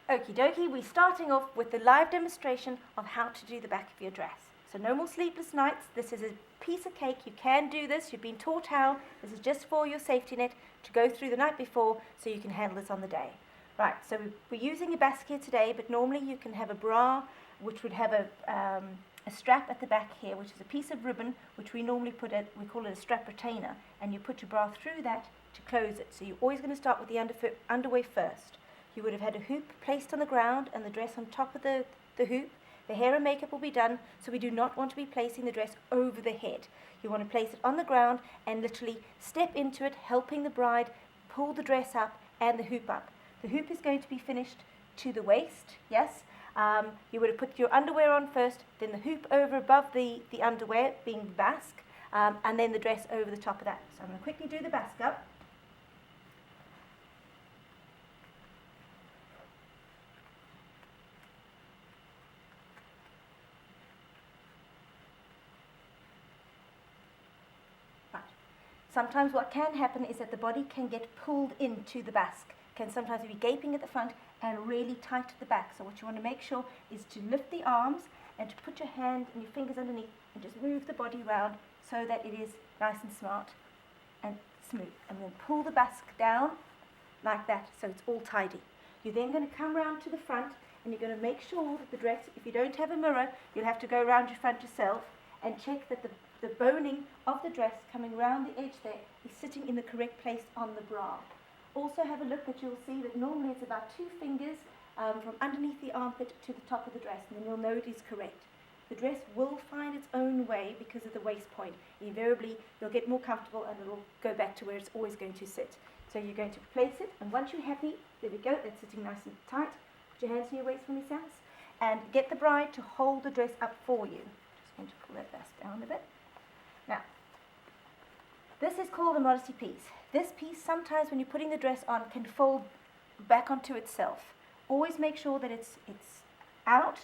Okie dokie, we're starting off with the live demonstration of how to do the back of your dress. So no more sleepless nights. This is a piece of cake. You can do this. You've been taught how. This is just for your safety net to go through the night before so you can handle this on the day. Right, so we're using a basket here today, but normally you can have a bra which would have a strap at the back here, which is a piece of ribbon, which we normally we call it a strap retainer, and you put your bra through that to close it. So you're always going to start with the underwear first. You would have had a hoop placed on the ground and the dress on top of the hoop. The hair and makeup will be done, so we do not want to be placing the dress over the head. You want to place it on the ground and literally step into it, helping the bride pull the dress up and the hoop up. The hoop is going to be finished to the waist, yes. You would have put your underwear on first, then the hoop over above the underwear, being the basque, and then the dress over the top of that. So I'm going to quickly do the basque up. Sometimes what can happen is that the body can get pulled into the basque, can sometimes be gaping at the front and really tight at the back. So what you want to make sure is to lift the arms and to put your hand and your fingers underneath and just move the body around so that it is nice and smart and smooth. And then pull the basque down like that so it's all tidy. You're then going to come around to the front and you're going to make sure that the dress, if you don't have a mirror, you'll have to go around your front yourself and check that the boning of the dress coming around the edge there is sitting in the correct place on the bra. Also have a look that you'll see that normally it's about 2 fingers from underneath the armpit to the top of the dress, and then you'll know it is correct. The dress will find its own way because of the waist point. Invariably, you'll get more comfortable and it'll go back to where it's always going to sit. So you're going to place it, and once you're happy, there we go, that's sitting nice and tight. Put your hands in your waist for me, Sans, and get the bride to hold the dress up for you. Just going to pull that basque down a bit. Now, this is called a modesty piece. This piece, sometimes when you're putting the dress on, can fold back onto itself. Always make sure that it's out.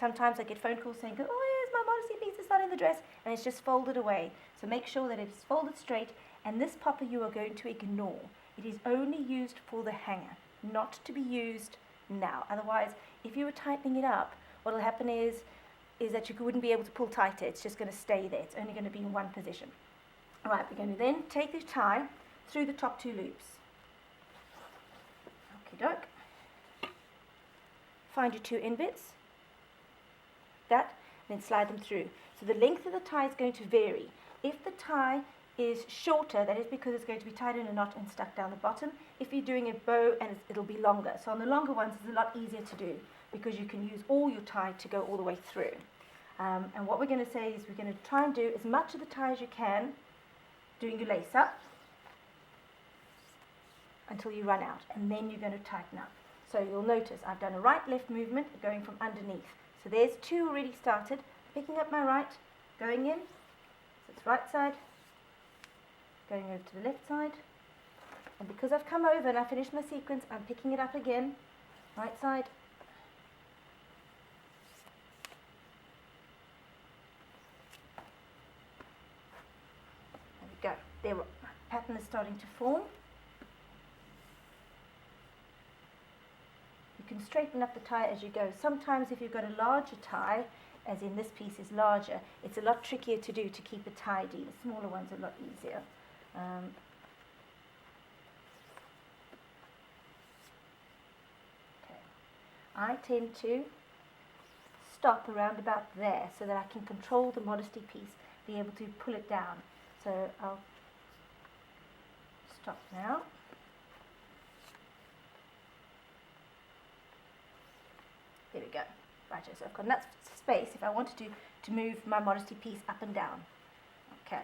Sometimes I get phone calls saying, oh, yes, my modesty piece is not in the dress, and it's just folded away. So make sure that it's folded straight, and this popper you are going to ignore. It is only used for the hanger, not to be used now. Otherwise, if you were tightening it up, what will happen is that you wouldn't be able to pull tighter. It's just going to stay there. It's only going to be in one position. All right, we're going to then take the tie through the top 2 loops. Okie doke. Find your 2 inverts. That, then slide them through. So the length of the tie is going to vary. If the tie is shorter, that is because it's going to be tied in a knot and stuck down the bottom. If you're doing a bow, and it'll be longer. So on the longer ones, it's a lot easier to do, because you can use all your tie to go all the way through. And what we're going to say is we're going to try and do as much of the tie as you can, doing your lace up, until you run out, and then you're going to tighten up. So you'll notice I've done a right-left movement going from underneath. So there's 2 already started. Picking up my right, going in, so it's right side, going over to the left side, and because I've come over and I finished my sequence, I'm picking it up again, right side, go. There, pattern is starting to form. You can straighten up the tie as you go. Sometimes if you've got a larger tie, as in this piece is larger, it's a lot trickier to do to keep it tidy. The smaller ones are a lot easier. Okay. I tend to stop around about there so that I can control the modesty piece, be able to pull it down. So I'll stop now. There we go. Right, so I've got enough space if I wanted to move my modesty piece up and down. Okay,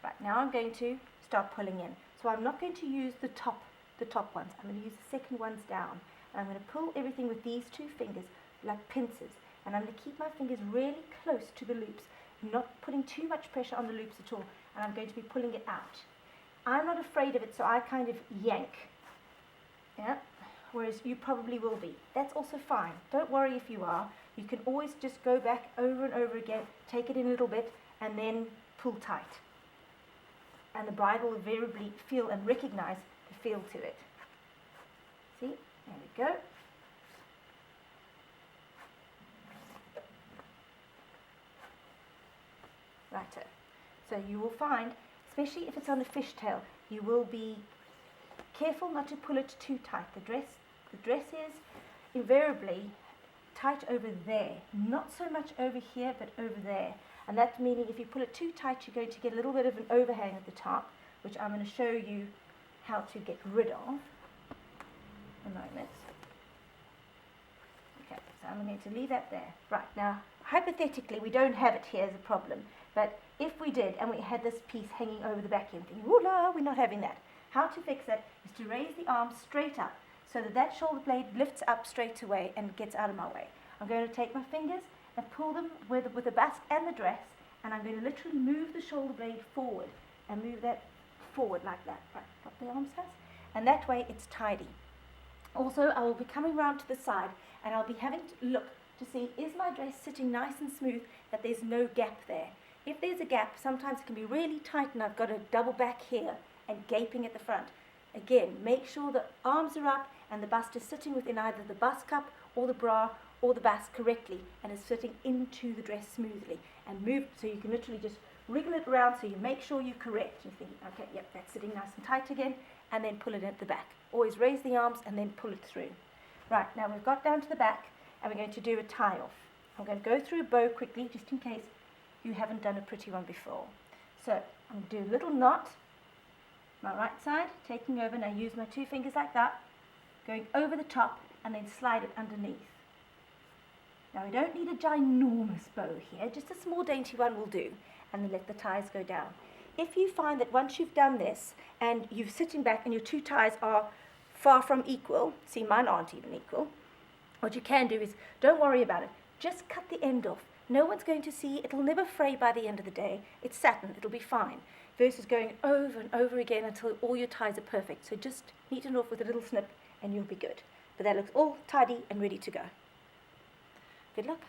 right, now I'm going to start pulling in. So I'm not going to use the top ones. I'm going to use the second ones down. And I'm going to pull everything with these 2 fingers like pincers. And I'm going to keep my fingers really close to the loops, not putting too much pressure on the loops at all. And I'm going to be pulling it out. I'm not afraid of it, so I kind of yank. Yeah? Whereas you probably will be. That's also fine. Don't worry if you are. You can always just go back over and over again, take it in a little bit, and then pull tight. And the bride will invariably feel and recognize the feel to it. See? There we go. So you will find, especially if it's on a fishtail, you will be careful not to pull it too tight. The dress is invariably tight over there, not so much over here, but over there. And that's meaning if you pull it too tight, you're going to get a little bit of an overhang at the top, which I'm going to show you how to get rid of. A moment. Okay, so I'm going to leave that there. Right, now, hypothetically, we don't have it here as a problem, but if we did, and we had this piece hanging over the back end, thinking, ooh la, we're not having that. How to fix that is to raise the arm straight up, so that that shoulder blade lifts up straight away and gets out of my way. I'm going to take my fingers and pull them with the basque and the dress, and I'm going to literally move the shoulder blade forward and move that forward like that. Right, up the arms has, and that way it's tidy. Also, I will be coming round to the side, and I'll be having to look to see, is my dress sitting nice and smooth, that there's no gap there. If there's a gap, sometimes it can be really tight and I've got a double back here and gaping at the front. Again, make sure the arms are up and the bust is sitting within either the bust cup or the bra or the basque correctly and is fitting into the dress smoothly. And move so you can literally just wriggle it around so you make sure you're correct. You think, okay, yep, that's sitting nice and tight again, and then pull it at the back. Always raise the arms and then pull it through. Right, now we've got down to the back and we're going to do a tie off. I'm going to go through a bow quickly just in case you haven't done a pretty one before. So I'm going to do a little knot, my right side, taking over, now use my two fingers like that, going over the top and then slide it underneath. Now we don't need a ginormous bow here, just a small dainty one will do, and then let the ties go down. If you find that once you've done this and you're sitting back and your two ties are far from equal, see mine aren't even equal, what you can do is, don't worry about it, just cut the end off. No one's going to see, it'll never fray by the end of the day, it's satin, it'll be fine, versus going over and over again until all your ties are perfect. So just neaten off with a little snip and you'll be good. But that looks all tidy and ready to go. Good luck.